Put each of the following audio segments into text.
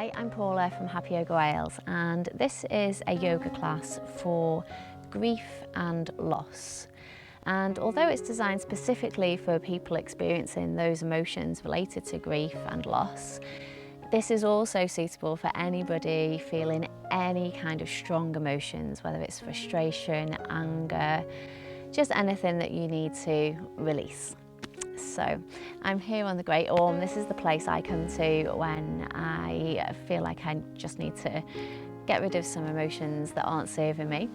Hi, I'm Paula from Happy Yoga Wales, and this is a yoga class for grief and loss. And although it's designed specifically for people experiencing those emotions related to grief and loss, this is also suitable for anybody feeling any kind of strong emotions, whether it's frustration, anger, just anything that you need to release. So I'm here on the Great Orme. This is the place I come to when I feel like I just need to get rid of some emotions that aren't serving me,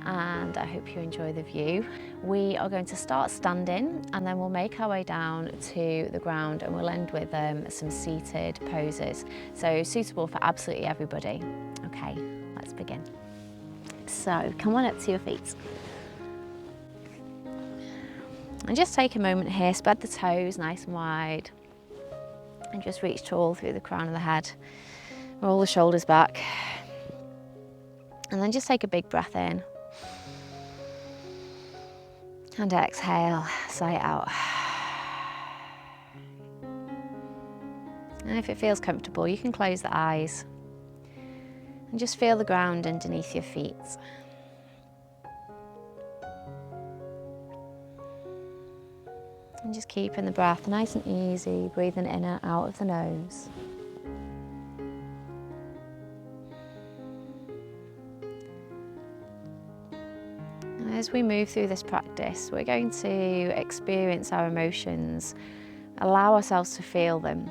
and I hope you enjoy the view. We are going to start standing and then we'll make our way down to the ground, and we'll end with some seated poses, so suitable for absolutely everybody. Okay, let's begin. So come on up to your feet. And just take a moment here, spread the toes nice and wide, and just reach tall through the crown of the head. Roll the shoulders back. And then just take a big breath in. And exhale, sigh it out. And if it feels comfortable, you can close the eyes. And just feel the ground underneath your feet. And just keeping the breath nice and easy, breathing in and out of the nose. And as we move through this practice, we're going to experience our emotions, allow ourselves to feel them,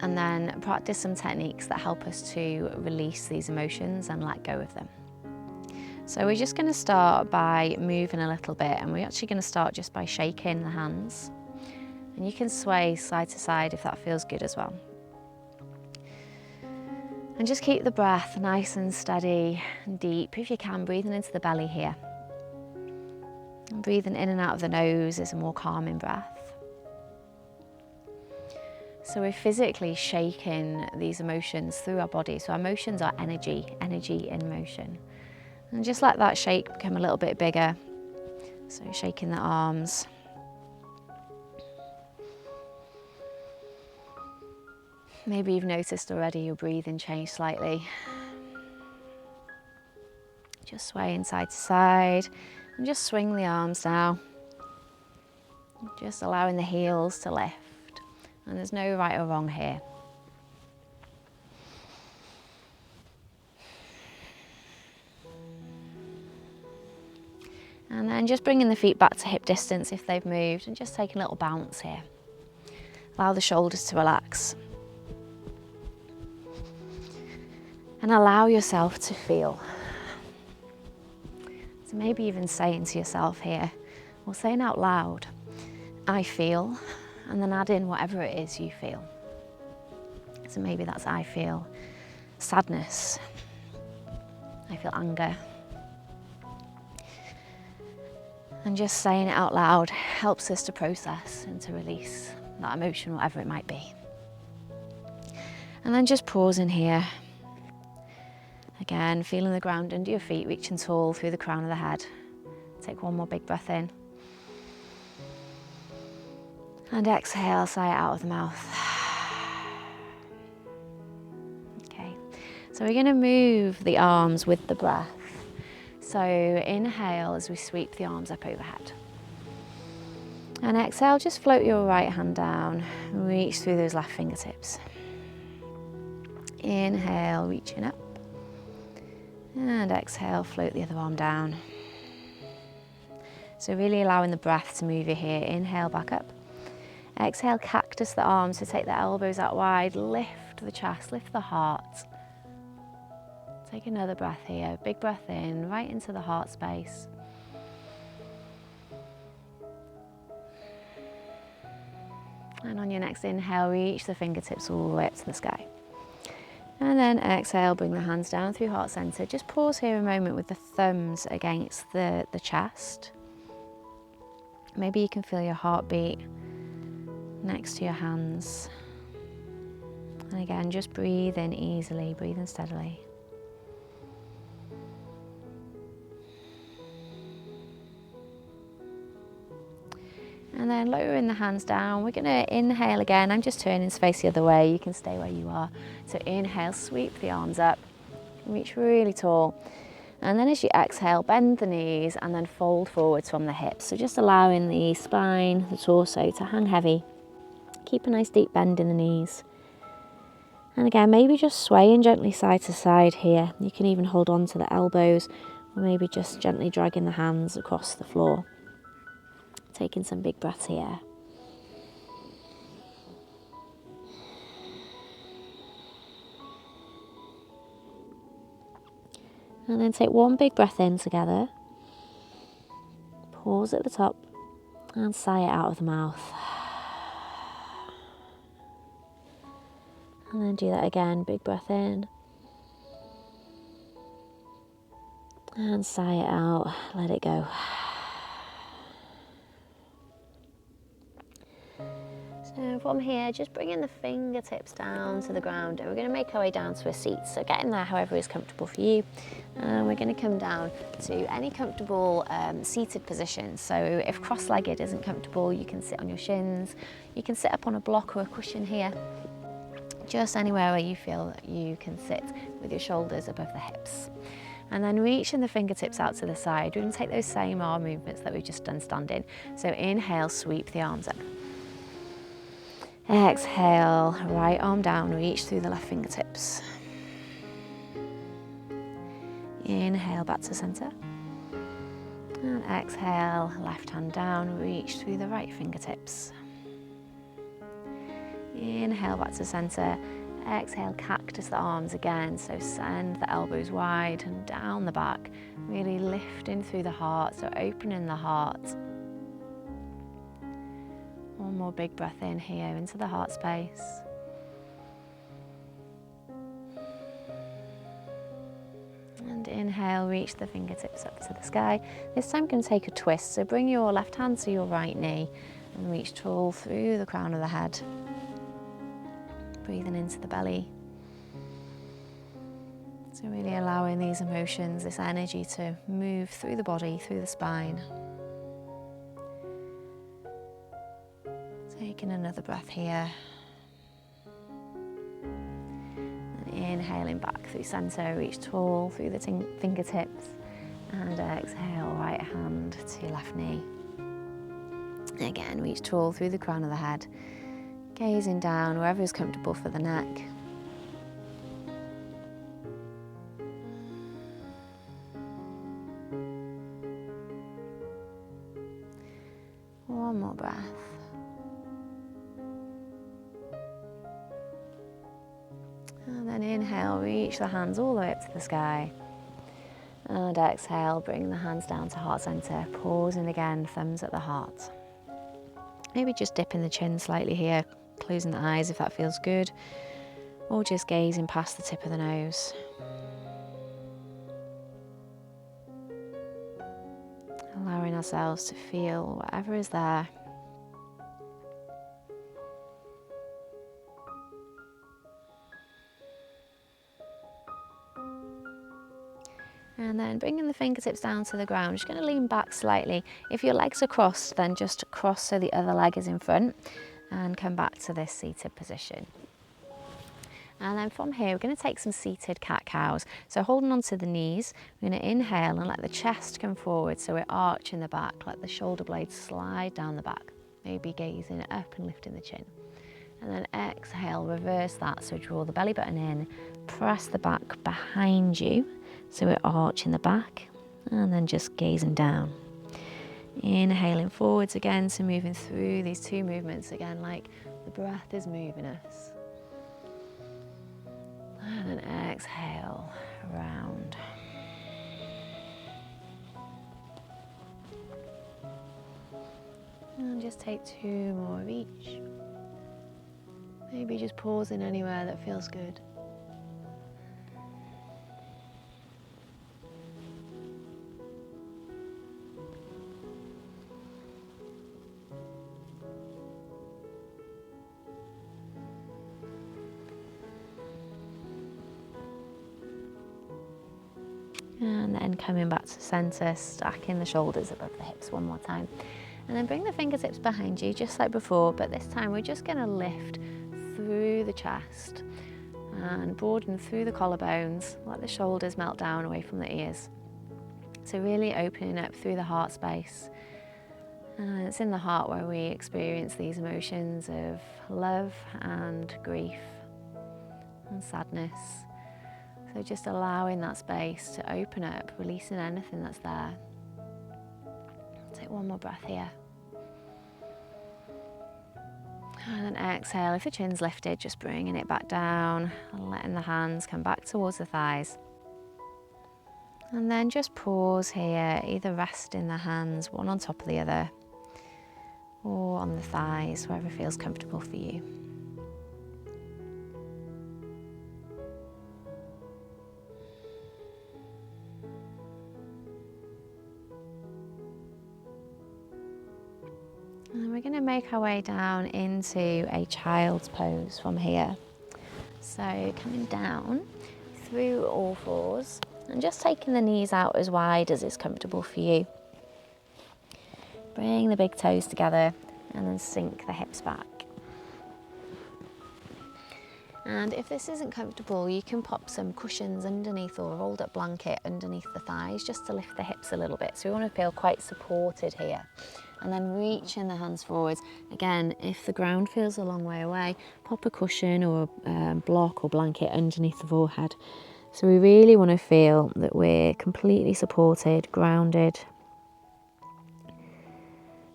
and then practice some techniques that help us to release these emotions and let go of them. So we're just going to start by moving a little bit, and we're actually going to start just by shaking the hands. And you can sway side to side if that feels good as well. And just keep the breath nice and steady and deep. If you can, breathing into the belly here. And breathing in and out of the nose is a more calming breath. So we're physically shaking these emotions through our body. So our emotions are energy in motion. And just let that shake become a little bit bigger. So shaking the arms. Maybe you've noticed already your breathing changed slightly. Just swaying side to side, and just swing the arms now. Just allowing the heels to lift. And there's no right or wrong here. And then just bringing the feet back to hip distance if they've moved, and just taking a little bounce here. Allow the shoulders to relax. And allow yourself to feel. So maybe even saying to yourself here, or saying out loud, I feel, and then add in whatever it is you feel. So maybe that's I feel sadness, I feel anger. And just saying it out loud helps us to process and to release that emotion, whatever it might be. And then just pausing here. Again, feeling the ground under your feet, reaching tall through the crown of the head. Take one more big breath in. And exhale, sigh it out of the mouth. Okay, so we're going to move the arms with the breath. So inhale as we sweep the arms up overhead. And exhale, just float your right hand down, reach through those left fingertips. Inhale, reaching up. And exhale, float the other arm down. So really allowing the breath to move you here. Inhale, back up. Exhale, cactus the arms, so take the elbows out wide, lift the chest, lift the heart. Take another breath here, big breath in, right into the heart space. And on your next inhale, reach the fingertips all the way up to the sky. And then exhale, bring the hands down through heart center. Just pause here a moment with the thumbs against the chest. Maybe you can feel your heartbeat next to your hands. And again, just breathe in easily, breathe in steadily. And then lowering the hands down, we're going to inhale again. I'm just turning to face the other way. You can stay where you are. So inhale, sweep the arms up, reach really tall. And then as you exhale, bend the knees and then fold forwards from the hips. So just allowing the spine, the torso to hang heavy. Keep a nice deep bend in the knees. And again, maybe just swaying gently side to side here. You can even hold on to the elbows or maybe just gently dragging the hands across the floor. Taking some big breaths here. And then take one big breath in together. Pause at the top and sigh it out of the mouth. And then do that again, big breath in. And sigh it out, let it go. So from here, just bringing the fingertips down to the ground, and we're going to make our way down to a seat. So get in there however is comfortable for you. And we're going to come down to any comfortable seated position. So if cross-legged isn't comfortable, you can sit on your shins. You can sit up on a block or a cushion here. Just anywhere where you feel that you can sit with your shoulders above the hips. And then reaching the fingertips out to the side, we're going to take those same arm movements that we've just done standing. So inhale, sweep the arms up. Exhale, right arm down, reach through the left fingertips. Inhale, back to center. And exhale, left hand down, reach through the right fingertips. Inhale, back to center. Exhale, cactus the arms again. So send the elbows wide and down the back. Really lifting through the heart, so opening the heart. One more big breath in here into the heart space. And inhale, reach the fingertips up to the sky. This time you can take a twist. So bring your left hand to your right knee and reach tall through the crown of the head. Breathing into the belly. So really allowing these emotions, this energy to move through the body, through the spine. Taking another breath here. And inhaling back through center, reach tall through the fingertips. And exhale, right hand to your left knee. Again, reach tall through the crown of the head. Gazing down wherever is comfortable for the neck. One more breath. And then inhale, reach the hands all the way up to the sky. And exhale, bring the hands down to heart center. Pausing again, thumbs at the heart. Maybe just dipping the chin slightly here. Closing the eyes if that feels good, or just gazing past the tip of the nose. Allowing ourselves to feel whatever is there. And then bringing the fingertips down to the ground, just going to lean back slightly. If your legs are crossed, then just cross so the other leg is in front. And come back to this seated position. And then from here, we're going to take some seated cat-cows. So holding onto the knees, we're going to inhale and let the chest come forward. So we're arching the back, let the shoulder blades slide down the back. Maybe gazing up and lifting the chin. And then exhale, reverse that. So draw the belly button in, press the back behind you. So we're arching the back and then just gazing down. Inhaling forwards again, so moving through these two movements again, like the breath is moving us. And then exhale, round. And just take two more of each. Maybe just pausing anywhere that feels good. And then coming back to center, stacking the shoulders above the hips one more time. And then bring the fingertips behind you, just like before, but this time we're just going to lift through the chest and broaden through the collarbones, let the shoulders melt down away from the ears. So really opening up through the heart space. And it's in the heart where we experience these emotions of love and grief and sadness. So just allowing that space to open up, releasing anything that's there. Take one more breath here. And then exhale, if the chin's lifted, just bringing it back down and letting the hands come back towards the thighs. And then just pause here, either resting the hands one on top of the other or on the thighs, wherever feels comfortable for you. And we're going to make our way down into a child's pose from here. So coming down through all fours and just taking the knees out as wide as is comfortable for you. Bring the big toes together and then sink the hips back. And if this isn't comfortable, you can pop some cushions underneath or a rolled up blanket underneath the thighs just to lift the hips a little bit. So we want to feel quite supported here. And then reaching the hands forwards. Again, if the ground feels a long way away, pop a cushion or a block or blanket underneath the forehead. So we really want to feel that we're completely supported, grounded.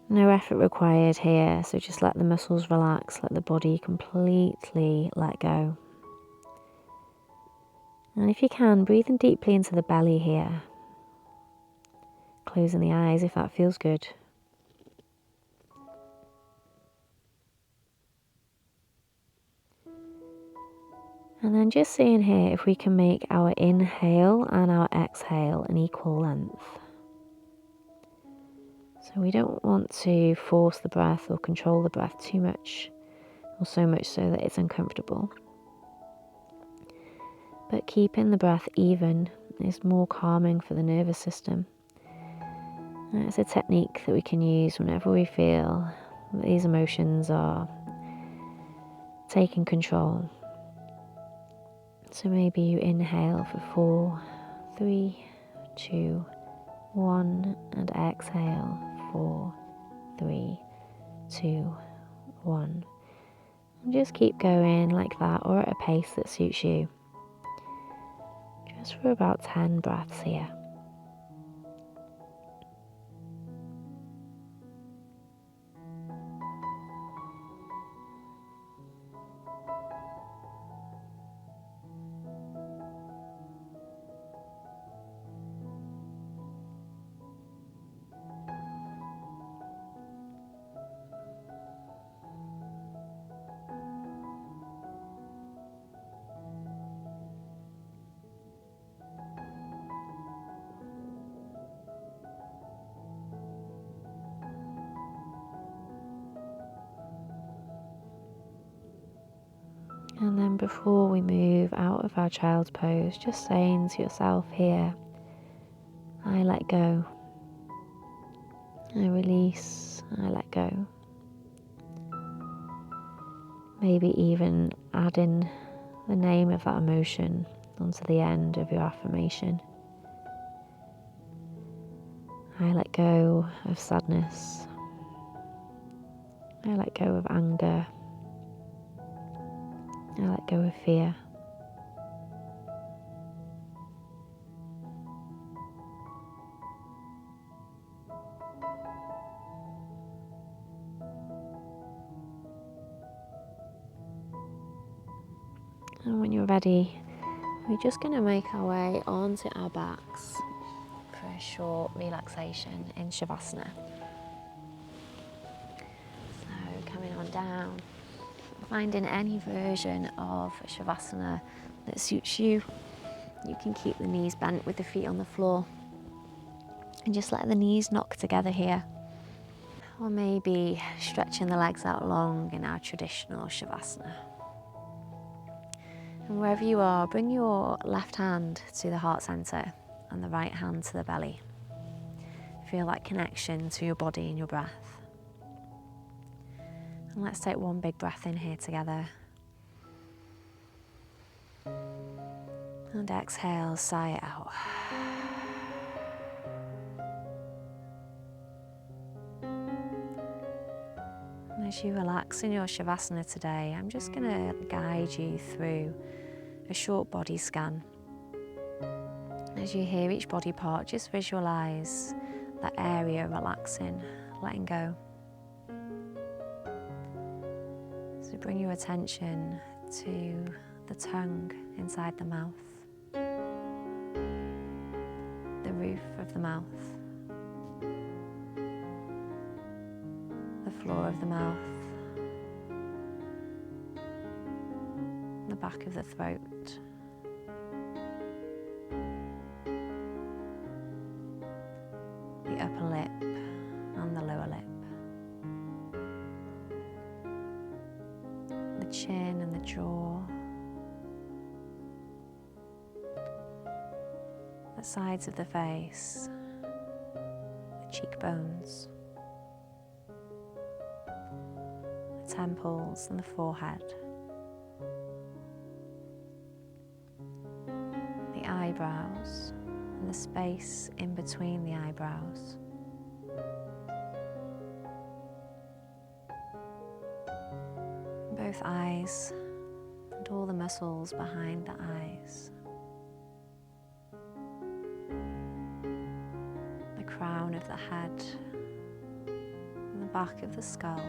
No effort required here, so just let the muscles relax, let the body completely let go. And if you can, breathing deeply into the belly here. Closing the eyes if that feels good. And then just seeing here if we can make our inhale and our exhale an equal length. So we don't want to force the breath or control the breath too much, or so much so that it's uncomfortable. But keeping the breath even is more calming for the nervous system. And it's a technique that we can use whenever we feel that these emotions are taking control. So maybe you inhale for 4, 3, 2, 1 and exhale 4, 3, 2, 1. And just keep going like that or at a pace that suits you. Just for about 10 breaths here. And then before we move out of our child's pose, just saying to yourself here, I let go, I release, I let go. Maybe even adding the name of that emotion onto the end of your affirmation. I let go of sadness. I let go of anger. I let go of fear. And when you're ready, we're just going to make our way onto our backs for a short relaxation in Shavasana. So coming on down, finding any version of Shavasana that suits you. You can keep the knees bent with the feet on the floor and just let the knees knock together here. Or maybe stretching the legs out long in our traditional Shavasana. And wherever you are, bring your left hand to the heart center and the right hand to the belly. Feel that connection to your body and your breath. And let's take one big breath in here together. And exhale, sigh it out. And as you relax in your Shavasana today, I'm just going to guide you through a short body scan. As you hear each body part, just visualise that area relaxing, letting go. So bring your attention to the tongue inside the mouth, the roof of the mouth, the floor of the mouth, the back of the throat, the upper lip and the lower lip, the chin and the jaw, the sides of the face, the cheekbones, the temples and the forehead, the eyebrows and the space in between the eyebrows, both eyes and all the muscles behind the eyes, the crown of the head and the back of the skull,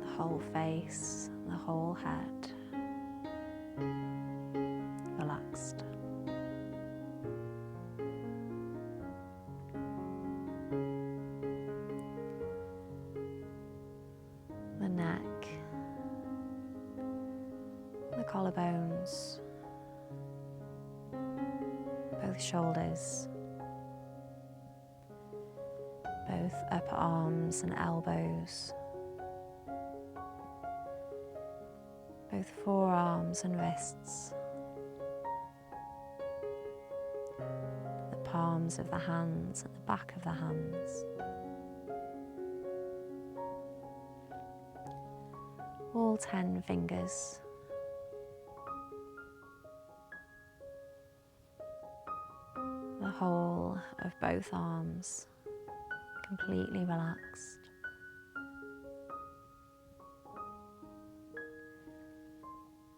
the whole face, the whole head, relaxed. The neck, the collarbones, both shoulders, both upper arms and elbows, both forearms and wrists, the palms of the hands and the back of the hands, all 10 fingers, the whole of both arms completely relaxed.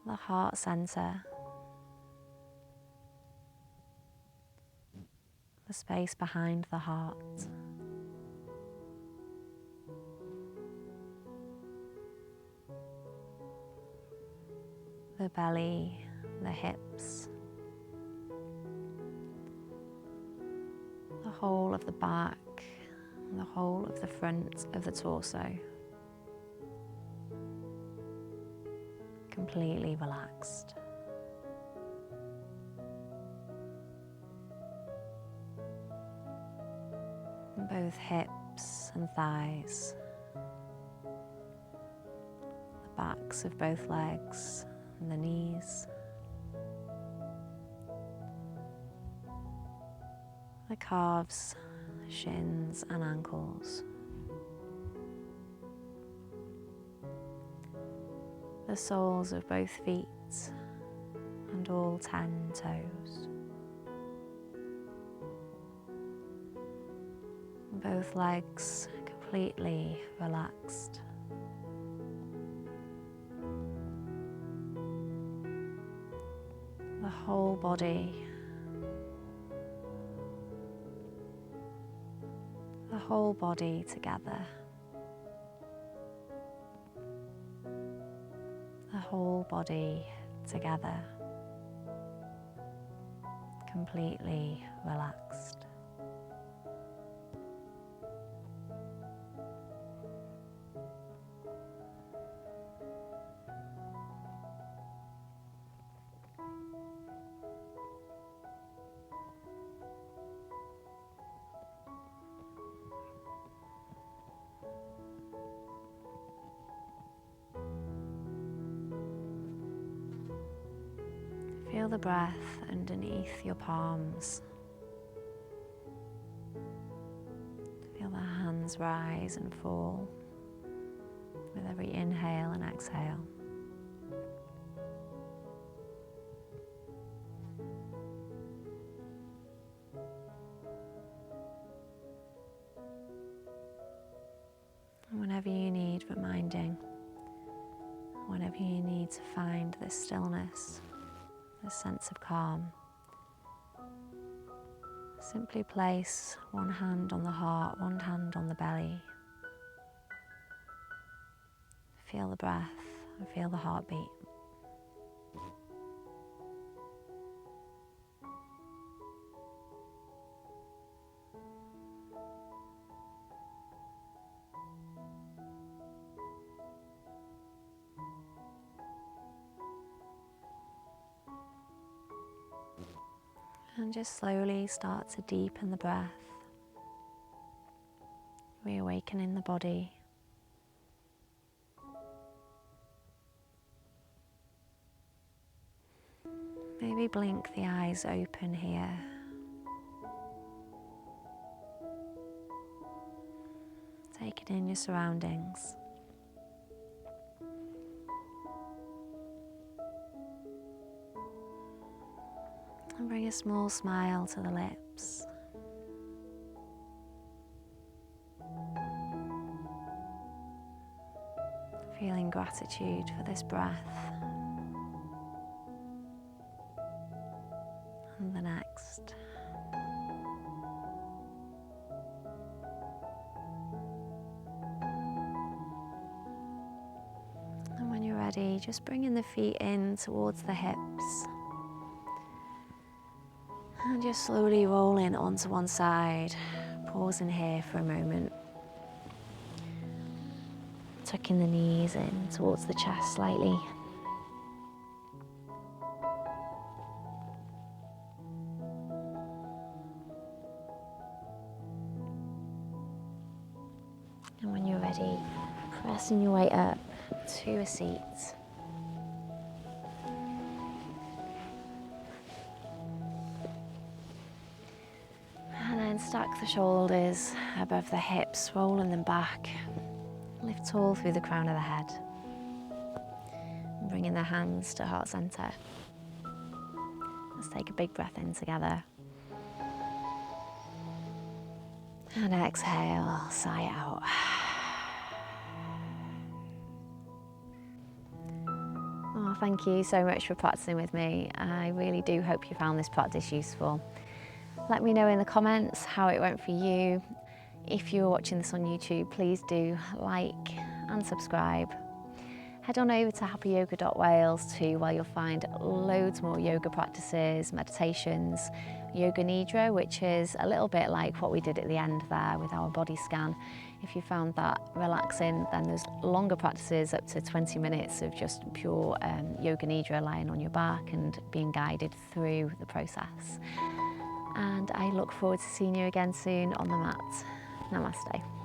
The heart center, the space behind the heart, the belly, the hips, the whole of the back, and the whole of the front of the torso, completely relaxed. And both hips and thighs, the backs of both legs and the knees, the calves, shins and ankles, the soles of both feet and all 10 toes, both legs completely relaxed. The whole body, the whole body together, the whole body together, completely relaxed. Feel the breath underneath your palms. Feel the hands shoulders rise and fall with every inhale and exhale. And whenever you need reminding, whenever you need to find this stillness, this sense of calm, simply place one hand on the heart, one hand on the belly. Feel the breath and feel the heartbeat. And just slowly start to deepen the breath, reawakening the body. Maybe blink the eyes open here. Taking in your surroundings. And bring a small smile to the lips. Feeling gratitude for this breath and the next. And when you're ready, just bringing the feet in towards the hips. And just slowly rolling onto one side, pausing here for a moment. Tucking the knees in towards the chest slightly. And when you're ready, pressing your way up to a seat. And then stack the shoulders above the hips, rolling them back. Lift tall through the crown of the head. And bringing the hands to heart center. Let's take a big breath in together. And exhale, sigh it out. Oh, thank you so much for practicing with me. I really do hope you found this practice useful. Let me know in the comments how it went for you. If you're watching this on YouTube, please do like and subscribe. Head on over to happyyoga.wales too, where you'll find loads more yoga practices, meditations, yoga nidra, which is a little bit like what we did at the end there with our body scan. If you found that relaxing, then there's longer practices up to 20 minutes of just pure yoga nidra, lying on your back and being guided through the process. And I look forward to seeing you again soon on the mat. Namaste.